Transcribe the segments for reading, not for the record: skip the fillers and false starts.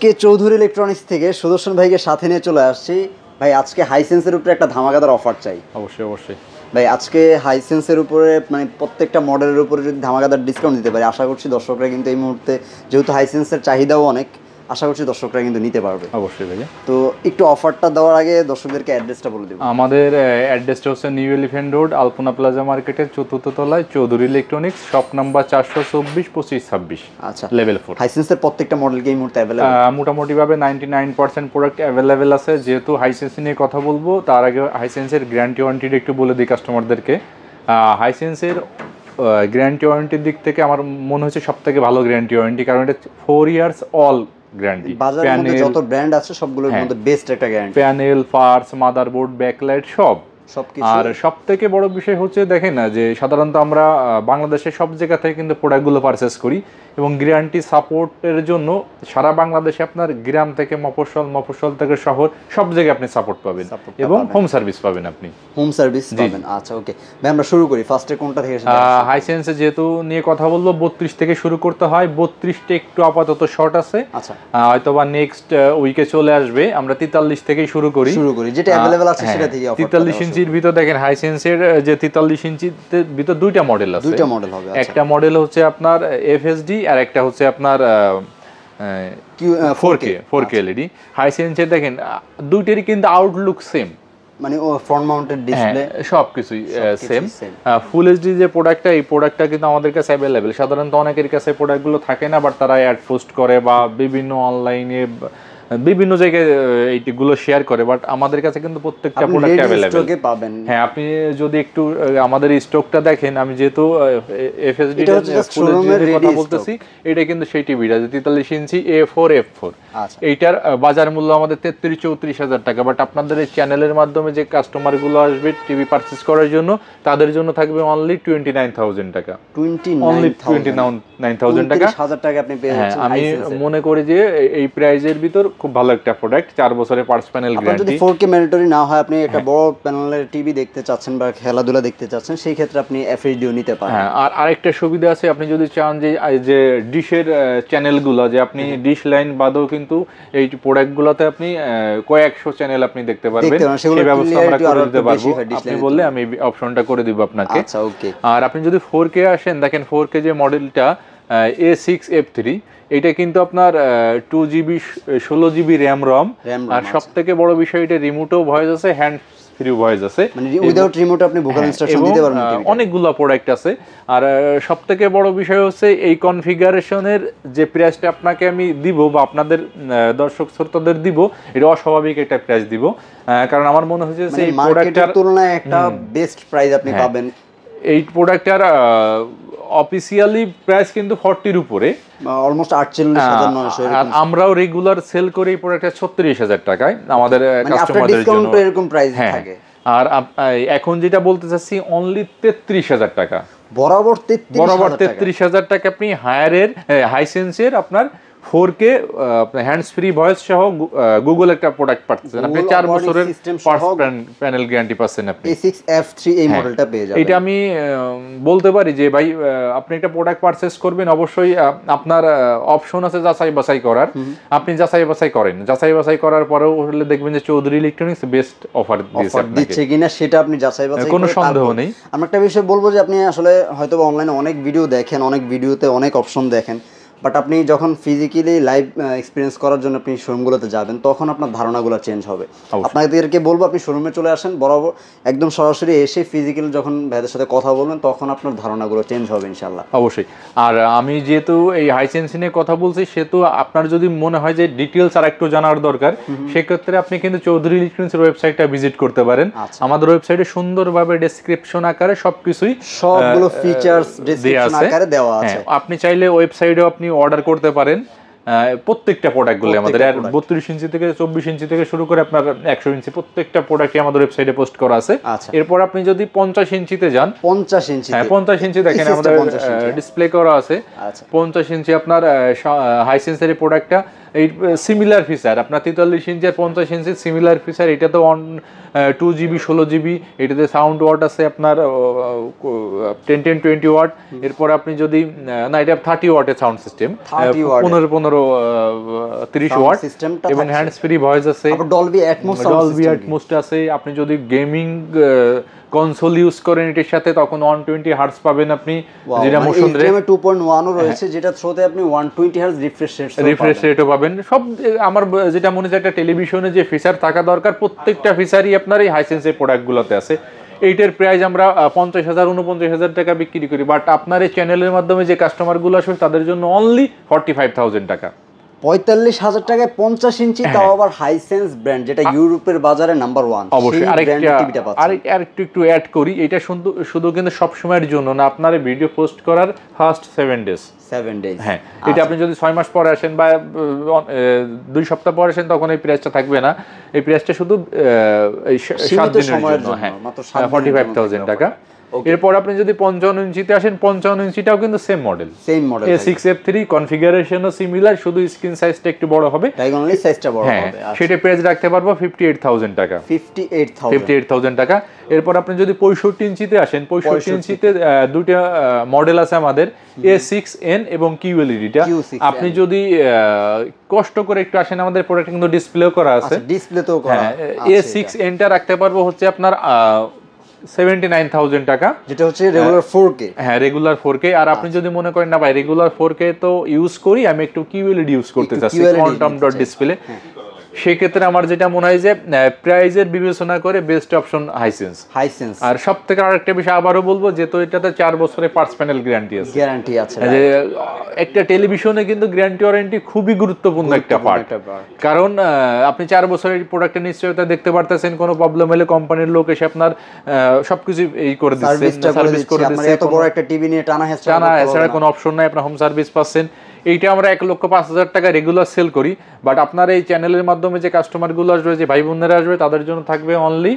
আজকে চৌধুরী ইলেকট্রনিক্স থেকে সুদর্শন ভাইকে সাথে নিয়ে চলে আসছি। ভাই আজকে হাইসেন্সের উপরে একটা ধামাকাদার অফার চাই। অবশ্যই অবশ্যই ভাই আজকে হাইসেন্সের উপরে মানে প্রত্যেকটা মডেলের উপরে যদি ধামাকাদার ডিসকাউন্ট দিতে পারি, আশা করছি দর্শকরা কিন্তু এই মুহূর্তে, যেহেতু হাইসেন্সের চাহিদাও অনেক, আশা করছি দর্শকরা কিন্তু নিতে পারবে। অবশ্যই ভাইয়া। তো একটু অফারটা দেওয়ার আগে দর্শকদেরকে অ্যাড্রেসটা বলে দেব। আমাদের অ্যাড্রেসটা হচ্ছে নিউ এলিফ্যান্ট রোড, আলপনা প্লাজা মার্কেটের 4th তলায়, চৌধুরী ইলেকট্রনিক্স, শপ নাম্বার 424 2526। আচ্ছা, লেভেল 4। হাইসেন্সের প্রত্যেকটা মডেল কি এই মুহূর্তে অ্যাভেলেবল? মোটামুটিভাবে 99% প্রোডাক্ট অ্যাভেলেবেল আছে। যেহেতু হাইসেন্স নিয়ে কথা বলবো, তার আগে হাইসেন্সের গ্যারান্টি ওয়ারেন্টিটা একটু বলে দিই কাস্টমারদেরকে। হাইসেন্সের গ্যারান্টি ওয়ারেন্টির দিক থেকে আমার মনে হচ্ছে সব থেকে ভালো গ্যারান্টি ওয়ারেন্টি, কারণ এটা 4 ইয়ার্স অল গ্যারান্টি। বাজারের মধ্যে যত ব্র্যান্ড আছে সবগুলোর মধ্যে বেস্ট একটা guarantee. Panel, parts, motherboard, backlight সবকিছু। আর সব থেকে বড় বিষয় হচ্ছে দেখেন না, যে সাধারণত আমরা বাংলাদেশের সব জায়গা থেকে কিন্তু প্রোডাক্টগুলো পারচেস করি, এবং গ্যারান্টি সাপোর্টের জন্য সারা বাংলাদেশে আপনার গ্রাম থেকে মফস্বল থেকে শহর সব জায়গায় আপনি সাপোর্ট পাবেন, এবং হোম সার্ভিস পাবেন। আপনি হোম সার্ভিস পাবেন। আচ্ছা ওকে ভাই, আমরা শুরু করি। ফার্স্টে কোনটা থেকে? হাইসেন্সে যেহেতু নিয়ে কথা বলবো, 32 থেকে শুরু করতে হয়। 32টা একটু আপাতত শর্ট আছে। আচ্ছা, হয়তো বা নেক্সট উইকে চলে আসবে। আমরা 43 থেকেই শুরু করি, যেটা अवेलेबल আছে সেটা থেকে। 43 ইঞ্চির ভিতর দেখেন হাইসেন্সের যে 43 ইঞ্চির ভিতর দুইটা মডেল আছে। দুইটা মডেল হবে। একটা মডেল হচ্ছে আপনার এফএসডি, আর একটা হচ্ছে আপনার 4K এলইডি। হাইসেন্সের দেখেন দুইটারই কিন্তু আউটলুক সেম, মানে ও ফ্রন্ট মাউন্টেড ডিসপ্লে সবকিছুই সেম। ফুল এইচডি যে প্রোডাক্টটা, এই প্রোডাক্টটা কিন্তু আমাদের কাছে অ্যাভেলেবেল। সাধারণত অনেকের কাছে প্রোডাক্টগুলো থাকে না, বাট তারা অ্যাড পোস্ট করে বা বিভিন্ন অনলাইনে বিভিন্ন জায়গায় এইগুলো শেয়ার করে, বাট আমাদের কাছে কিন্তু প্রত্যেকটা প্রোডাক্ট অ্যাভেলেবেল পাবেন। হ্যাঁ, আপনি যদি একটু আমাদের স্টকটা দেখেন, আমি যেহেতু এফএসডি কথা বলতেছি, এটা কিন্তু সেই টিভিটা 43 ইঞ্চি A4 F4। এইটার বাজার মূল্য আমাদের 33-34 হাজার টাকা, বাট আপনাদের এই চ্যানেলের মাধ্যমে যে কাস্টমারগুলো আসবে টিভি পারচেজ করার জন্য, তাদের জন্য থাকবে অনলি 29,000 টাকা। 29,000 টাকা আপনি পেয়ে যাচ্ছেন। আমি মনে করি যে এই প্রাইজের ভিতর খুব ভালো একটা প্রোডাক্ট। 4 বছরের পার্টস প্যানেল গ্যারান্টি। যদি 4K ম্যান্ডেটরি না হয়, আপনি একটা বড় প্যানেলের টিভি দেখতে চাচ্ছেন বা খেলাধুলা দেখতে চাচ্ছেন, সেই ক্ষেত্রে আপনি এফএইচডিও নিতে পারেন। হ্যাঁ, আর আরেকটা সুবিধা আছে, আপনি যদি চান যে ডিশের চ্যানেলগুলো, যে আপনি ডিশ লাইন বাদেও কিন্তু এই প্রোডাক্টগুলোতে আপনি কয়েকশো চ্যানেল আপনি দেখতে পারবেন, সেই ব্যবস্থা আমরা করে দিতে পারবো। আপনি বললে আমি অপশনটা করে দিব আপনাকে। আচ্ছা ওকে। আর আপনি যদি 4K আসেন, দেখেন 4K যে মডেলটা A6F3, এটা কিন্তু আপনার 2GB 16GB র্যাম রম। আর সব থেকে বড় বিষয়, এটা রিমোটও ভয়েস আছে, হ্যান্ড ফ্রি ভয়েস আছে, মানে উইদাউট রিমোট আপনি ভোকাল ইনস্ট্রাকশন দিতে পারবেন। অনেকগুলো প্রোডাক্ট আছে। আর সব থেকে বড় বিষয় হচ্ছে এই কনফিগারেশনের যে প্রাইসটা আপনাকে আমি দিব, বা আপনাদের দর্শক শ্রোতাদের দিব, এটা অস্বাভাবিক একটা প্রাইস দিব, কারণ আমার মনে হচ্ছে যে এই প্রোডাক্টের তুলনায় একটা বেস্ট প্রাইস আপনি পাবেন। এই প্রোডাক্টটার অফিসিয়ালি প্রাইস কিন্তু 40 উপরে, অলমোস্ট 48,900। আর আমরাও রেগুলার সেল করি এই প্রোডাক্টটা 36,000 টাকায় আমাদের কাস্টমারদের জন্য। এরকম প্রাইস থাকে। আর এখন যেটা বলতে চাচ্ছি, অনলি 33,000 টাকা, বরাবর 33,000 টাকা আপনি হাইসেন্সের আপনার 4K হ্যান্ডস ফ্রি ভয়েস সহ গুগল একটা প্রোডাক্ট পাচ্ছেন আপনি। 4 বছরের প্যানেল গ্যারান্টি পাচ্ছেন আপনি। A6F3 এই মডেলটা পেয়ে যাবেন। এটা আমি বলতে পারি যে ভাই, আপনি একটা প্রোডাক্ট পারচেজ করবেন, অবশ্যই আপনার অপশন আছে যাচাই বাছাই করার। আপনি যাচাই বাছাই করেন, যাচাই বাছাই করার পরেও হলে দেখবেন যে চৌধুরী ইলেকট্রনিক্স বেস্ট অফার দিচ্ছে কিনা, সেটা আপনি যাচাই বাছাই কোনো সন্দেহ নেই। আমি একটা বিষয় বলবো যে আপনি আসলে হয়তো অনলাইনে অনেক ভিডিও দেখেন, অনেক ভিডিওতে অনেক অপশন দেখেন, বাট আপনি যখন ফিজিক্যালি লাইভ এক্সপিরিয়েন্স করার জন্য আপনি শোরুমগুলোতে যাবেন, তখন আপনার ধারণাগুলো চেঞ্জ হবে। আপনাদেরকে বলবো আপনি শোরুমে চলে আসেন, বরাবর একদম সরাসরি এসে ফিজিক্যালি যখন ভাইদের সাথে কথা বলবেন, তখন আপনার ধারণাগুলো চেঞ্জ হবে ইনশাল্লাহ। অবশ্যই। আর আমি যেহেতু এই হাইসেন্স নিয়ে কথা বলছি, সেহেতু আপনার যদি মনে হয় যে ডিটেলস আর একটু জানার দরকার, সেক্ষেত্রে আপনি কিন্তু চৌধুরী ইলেকট্রনিক্সের ওয়েবসাইটটা ভিজিট করতে পারেন। আমাদের ওয়েবসাইটে সুন্দরভাবে ডেসক্রিপশন আকারে সবগুলো ফিচার্স ডেসক্রিপশন আকারে দেওয়া আছে। আপনি চাইলে ওয়েবসাইটেও আপনি অর্ডার করতে পারেন প্রত্যেকটা প্রোডাক্টগুলো আমাদের। আর 32 ইঞ্চি থেকে 24 ইঞ্চি থেকে শুরু করে আপনার 100 ইঞ্চি প্রত্যেকটা প্রোডাক্টই আমাদের ওয়েবসাইটে পোস্ট করা আছে। এরপর আপনি যদি 50 ইঞ্চিতে যান, 50 ইঞ্চি, হ্যাঁ 50 ইঞ্চি দেখেন আমাদের ডিসপ্লে করা আছে। 50 ইঞ্চি আপনার হাইসেন্সের প্রোডাক্টটা এই সিমিলার ফিচার আপনার 43 ইঞ্চি আর 50 ইঞ্চি সিমিলার ফিচার। এটা তো 2 GB 16 GB, এটাতে সাউন্ড ওয়াট আছে আপনার 10-20 ওয়াট। এরপর আপনি যদি না, এটা 30 ওয়াটের সাউন্ড সিস্টেম, 15-30 ওয়াট, এবং হ্যান্ডস ফ্রি ভয়েস আছে, ডলবি অ্যাটমস আছে। আপনি যদি গেমিং কনসোল ইউজ করেন এটার সাথে, তখন 120 হার্টজ পাবেন আপনি, যেটা মোশন রেট 2.1 ও রয়েছে, যেটা থ্রোতে আপনি 120 হার্টজ রিফ্রেশ রেটও পাবেন। সব আমার যেটা মনে হয় একটা টেলিভিশনে যে ফিচার থাকা দরকার, প্রত্যেকটা ফিচারই আপনার এই হাইসেন্সের প্রোডাক্টগুলোতে আছে। এইটার প্রাইস আমরা 50,000 49,000 টাকা বিক্রি করি, বাট আপনার এই চ্যানেলের মাধ্যমে যে কাস্টমারগুলো আসবে তাদের জন্য অনলি 45,000 টাকা। 45,000 টাকায় 50 ইঞ্চি, তাও আবার হাইসেন্স ব্র্যান্ড, যেটা ইউরোপের বাজারে নাম্বার 1। অবশ্যই আরেকটু অ্যাড করি, এটা শুধু কিন্তু সব সময়ের জন্য না, আপনার ভিডিও পোস্ট করার ফার্স্ট 7 ডেজ। হ্যাঁ, এটা আপনি যদি 6 মাস পরে আসেন বা 2 সপ্তাহ পরে আসেন, তখন এই প্রাইসটা থাকবে না। এই প্রাইসটা শুধু 7 দিনের জন্য, হ্যাঁ, 45,000 টাকা। এরপর আপনি যদি 55 ইঞ্চিতে আসেন, 55 ইঞ্চিটাও কিন্তু সেম মডেল A6F3, কনফিগারেশনও সিমিলার, শুধু স্ক্রিন সাইজটা একটু বড় হবে, ডায়াগোনালি সাইজটা বড় হবে। সেটা প্রাইস রাখতে পারবো 58,000 টাকা। 58,000 টাকা। এরপর আপনি যদি 65 ইঞ্চিতে আসেন, 65 ইঞ্চিতে দুইটা মডেল আছে আমাদের, A6N এবং QLED-টা। আপনি যদি কষ্ট করে একটু আসেন, আমাদের প্রোডাক্ট কিন্তু ডিসপ্লেও করা আছে, ডিসপ্লেতেও করা। A6N-টা রাখতে পারবো হচ্ছে আপনার 79,000 টাকা, যেটা হচ্ছে রেগুলার 4K। হ্যাঁ, রেগুলার 4K। আর আপনি যদি মনে করেন না ভাই রেগুলার 4K তো ইউজ করি, আমি একটু QLED ইউজ করতে চাচ্ছি, কোয়ান্টাম ডট ডিসপ্লে, সেক্ষেত্রে আমার যেটা মনে হয় যে প্রাইজের বিবেচনা করে বেস্ট অপশন হাইসেন্স। আর সব থেকে আরেকটা বিষয় আবারও বলবো, যেহেতু এটাতে 4 বছরের পার্টস প্যানেল গ্যারান্টি আছে, যে একটা টেলিভিশনে কিন্তু গ্যারান্টি ওয়ারেন্টি খুবই গুরুত্বপূর্ণ একটা পার্ট। কারণ আপনি 4 বছরের প্রোডাক্টের নিশ্চয়তা দেখতে পারতেছেন, কোনো প্রবলেম হলে কোম্পানির লোক এসে আপনার সবকিছু এই করে দিচ্ছে, সার্ভিস করে দিচ্ছে। এত বড় একটা টিভি নিয়ে টানা হেঁচড়া কোনো অপশন নাই, আপনার হোম সার্ভিস পাচ্ছেন। এইটা আমরা 1,05,000 টাকা রেগুলার সেল করি, বাট আপনার এই চ্যানেলের মাধ্যমে যে কাস্টমারগুলো আসবে, যে ভাই বোনেরা আসবে, তাদের জন্য থাকবে অনলি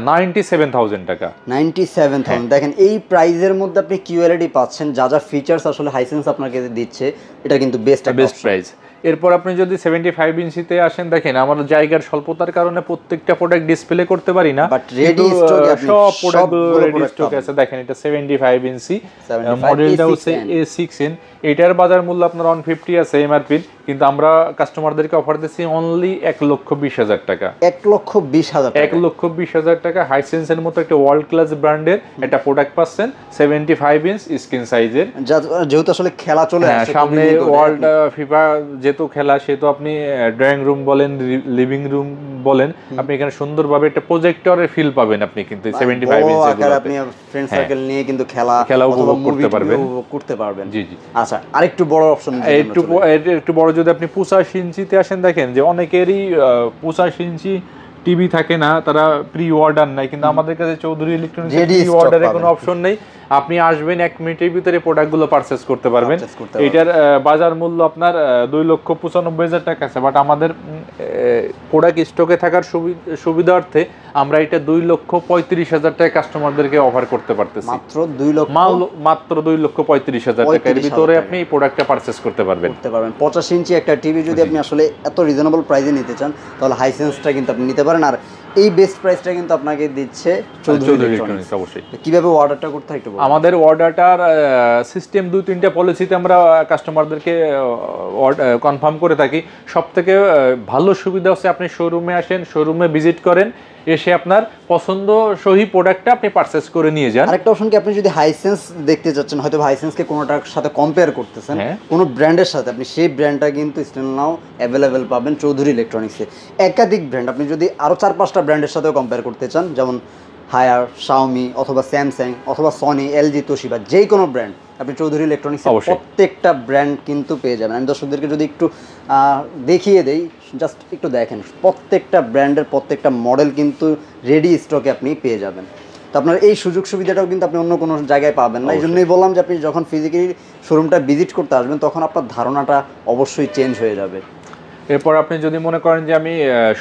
97,000 টাকা। 97,000। দেখেন, এই প্রাইজের মধ্যে আপনি QLED পাচ্ছেন, যা যা ফিচার্স আসলে হাইসেন্স আপনাকে দিচ্ছে, এটা কিন্তু বেস্ট প্রাইস। এরপর আপনি যদি 75 ইঞ্চিতে আসেন, দেখেন আমার জায়গার স্বল্পতার কারণে প্রত্যেকটা প্রোডাক্ট ডিসপ্লে করতে পারি না, বাট রেডি স্টক সব প্রোডাক্টগুলো রেডি স্টক আছে। দেখেন, এটা 75 ইঞ্চি, মডেলটা হচ্ছে A6N। এটার বাজার মূল্য আপনার 150 আছে এমআরপি, কিন্তু আমরা কাস্টমারদেরকে অফার দিচ্ছি অনলি 1,20,000 টাকা। 1,20,000 টাকা। হাইসেন্সের মতো একটা ওয়ার্ল্ড ক্লাস ব্র্যান্ডের একটা প্রোডাক্ট পাচ্ছেন, 75 ইঞ্চ স্ক্রিন সাইজের, যেহেতু আসলে খেলা চলে আসছে সামনে ওয়ার্ল্ড ফিফা যেহেতু খেলা, সেহেতু আপনি ড্রয়িং রুম বলেন, লিভিং রুম বলেন, আপনি এখানে সুন্দরভাবে একটা প্রজেক্টরের ফিল পাবেন। আপনি কিন্তু 75 ইঞ্চি আপনি ফ্রেন্ড সার্কেল নিয়ে কিন্তু খেলা উপভোগ করতে পারবেন। জি জি। আচ্ছা, আরেকটু বড় অপশন, একটু বড় যদি আপনি 85 ইঞ্চিতে আসেন, দেখেন যে অনেকেরই 85 ইঞ্চি টিভি থাকে না, তারা প্রি অর্ডার নাই, কিন্তু আমাদের কাছে চৌধুরী ইলেকট্রনিক্স প্রি অর্ডারের কোনো অপশন নেই। আপনি আসবেন, 1 মিনিটের ভিতরে প্রোডাক্টগুলো পারচেজ করতে পারবেন। এটার বাজার মূল্য আপনার 2,95,000 টাকা আছে, বাট আমাদের প্রোডাক্ট স্টকে থাকার সুবিধার্থে আমরা এটা 2,35,000 টাকা কাস্টমারদেরকে অফার করতে পারতেছি। মাত্র 2,35,000 টাকার ভিতরে আপনি এই প্রোডাক্টটা পারচেজ করতে পারবেন। 85 ইঞ্চি একটা টিভি যদি আপনি আসলে এত রিজনেবল প্রাইসে নিতে চান, তাহলে হাইসেন্সটা কিন্তু আপনি নিতে পারেন। আর এই বেস্ট প্রাইসটা কিন্তু আপনাকে দিচ্ছে চৌধুরী ইলেকট্রনিক্স। অবশ্যই। কিভাবে অর্ডারটা করতে হয় একটু বলুন। আমাদের অর্ডারটার সিস্টেম 2-3টা পলিসিতে আমরা কাস্টমারদেরকে কনফার্ম করে থাকি। সবথেকে ভালো সুবিধা হচ্ছে আপনি শোরুমে আসেন, শোরুমে ভিজিট করেন, এসে আপনার পছন্দ সহি প্রোডাক্টটা আপনি পারচেজ করে নিয়ে যান। আরেকটা অপশন কি, আপনি যদি হাইসেন্স দেখতে যাচ্ছেন, হয়তো হাইসেন্সকে কোনোটার সাথে কম্পেয়ার করতেছেন, কোনো ব্র্যান্ডের সাথে, আপনি সেই ব্র্যান্ডটা কিন্তু স্টিল নাও অ্যাভেলেবেল পাবেন চৌধুরী ইলেকট্রনিক্সে। একাধিক ব্র্যান্ড, আপনি যদি আরও 4-5টা ব্র্যান্ডের সাথেও কম্পেয়ার করতে চান, যেমন হায়ার, শাওমি অথবা স্যামসাং অথবা সনি, এলজি, তোশিবা, যেই কোনো ব্র্যান্ড আপনি চৌধুরী ইলেকট্রনিক্সের প্রত্যেকটা ব্র্যান্ড কিন্তু পেয়ে যাবেন। আমি দর্শকদেরকে যদি একটু দেখিয়ে দেই, জাস্ট একটু দেখেন, প্রত্যেকটা ব্র্যান্ডের প্রত্যেকটা মডেল কিন্তু রেডি স্টকে আপনি পেয়ে যাবেন। তো আপনার এই সুযোগ সুবিধাটাও কিন্তু আপনি অন্য কোনো জায়গায় পাবেন না। এই জন্যই বললাম যে আপনি যখন ফিজিক্যালি শোরুমটা ভিজিট করতে আসবেন, তখন আপনার ধারণাটা অবশ্যই চেঞ্জ হয়ে যাবে। এরপর আপনি যদি মনে করেন যে আমি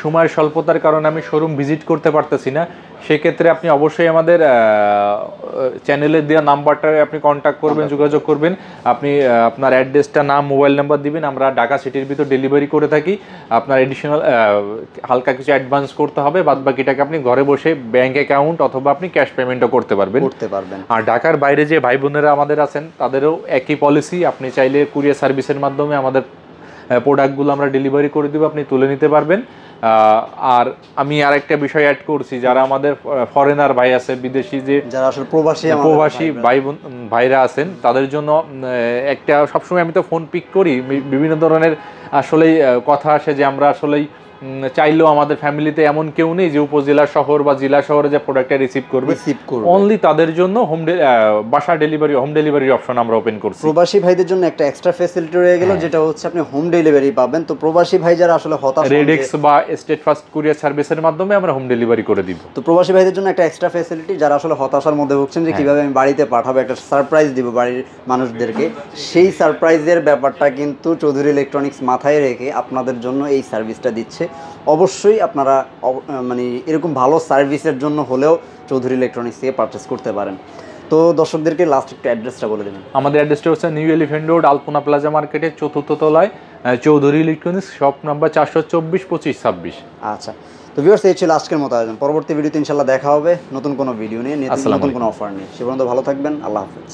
সময়ের স্বল্পতার কারণে আমি শোরুম ভিজিট করতে পারতেছি না, সেক্ষেত্রে আপনি অবশ্যই আমাদের চ্যানেলে দেওয়া নাম্বারটায় আপনি কন্ট্যাক্ট করবেন, যোগাযোগ করবেন। আপনি আপনার অ্যাড্রেসটা, নাম, মোবাইল নাম্বার দিবেন। আমরা ঢাকা সিটির ভিতর ডেলিভারি করে থাকি। আপনার এডিশনাল হালকা কিছু অ্যাডভান্স করতে হবে, বাদ বাকিটাকে আপনি ঘরে বসে ব্যাংক অ্যাকাউন্ট অথবা আপনি ক্যাশ পেমেন্টও করতে পারবেন। আর ঢাকার বাইরে যে ভাই বোনেরা আমাদের আছেন তাদেরও একই পলিসি। আপনি চাইলে কুরিয়ার সার্ভিসের মাধ্যমে আমাদের প্রোডাক্টগুলো আমরা ডেলিভারি করে দিব, আপনি তুলে নিতে পারবেন। আর আমি আরেকটা বিষয় অ্যাড করছি, যারা আমাদের ফরেনার ভাই আছে, বিদেশি যে যারা আসলে প্রবাসী ভাইরা আছেন, তাদের জন্য একটা, সবসময় আমি তো ফোন পিক করি, বিভিন্ন ধরনের আসলেই কথা আসে যে আমরা আসলেই চাইলেও আমাদের ফ্যামিলিতে এমন কেউ নেই যে উপজেলা শহর বা জেলা শহরে যে প্রোডাক্টটা রিসিভ করবে। অনলি তাদের জন্য বাসা ডেলিভারি, হোম ডেলিভারি অপশন আমরা ওপেন করছি। প্রবাসী ভাইদের জন্য একটা এক্সট্রা ফ্যাসিলিটি রয়ে গেল, যেটা হচ্ছে আপনি হোম ডেলিভারি পাবেন। তো প্রবাসী ভাই যারা আসলে হতাশ, রেডেক্স বা স্টেট ফার্স্ট কুরিয়ার সার্ভিসের মাধ্যমে আমরা হোম ডেলিভারি করে দিব। তো প্রবাসী ভাইদের জন্য একটা এক্সট্রা ফ্যাসিলিটি, যারা আসলে হতাশার মধ্যে ভুগছেন যে কিভাবে আমি বাড়িতে পাঠাবো, একটা সারপ্রাইজ দিব বাড়ির মানুষদেরকে, সেই সারপ্রাইজের ব্যাপারটা কিন্তু চৌধুরী ইলেকট্রনিক্স মাথায় রেখে আপনাদের জন্য এই সার্ভিসটা দিচ্ছে। অবশ্যই আপনারা মানে এরকম ভালো সার্ভিসের জন্য হলেও চৌধুরী ইলেকট্রনিক্স থেকে পারচেস করতে পারেন। তো দর্শকদেরকে লাস্ট একটু অ্যাড্রেসটা বলে দেবেন। আমাদের অ্যাড্রেসটা হচ্ছে নিউ এলিফ্যান্ট রোড, আলপনা প্লাজা মার্কেটের 4th তলায়, চৌধুরী ইলেকট্রনিক্স, শপ নাম্বার 424 25 26। আচ্ছা, তো ভিউয়ার্স, এই ছিল আজকের মতো আয়োজন। পরবর্তী ভিডিওতে ইনশাল্লাহ দেখা হবে নতুন কোনো ভিডিও নিয়ে, নতুন কোনো অফার নিয়ে। সে পর্যন্ত ভালো থাকবেন। আল্লাহ হাফেজ।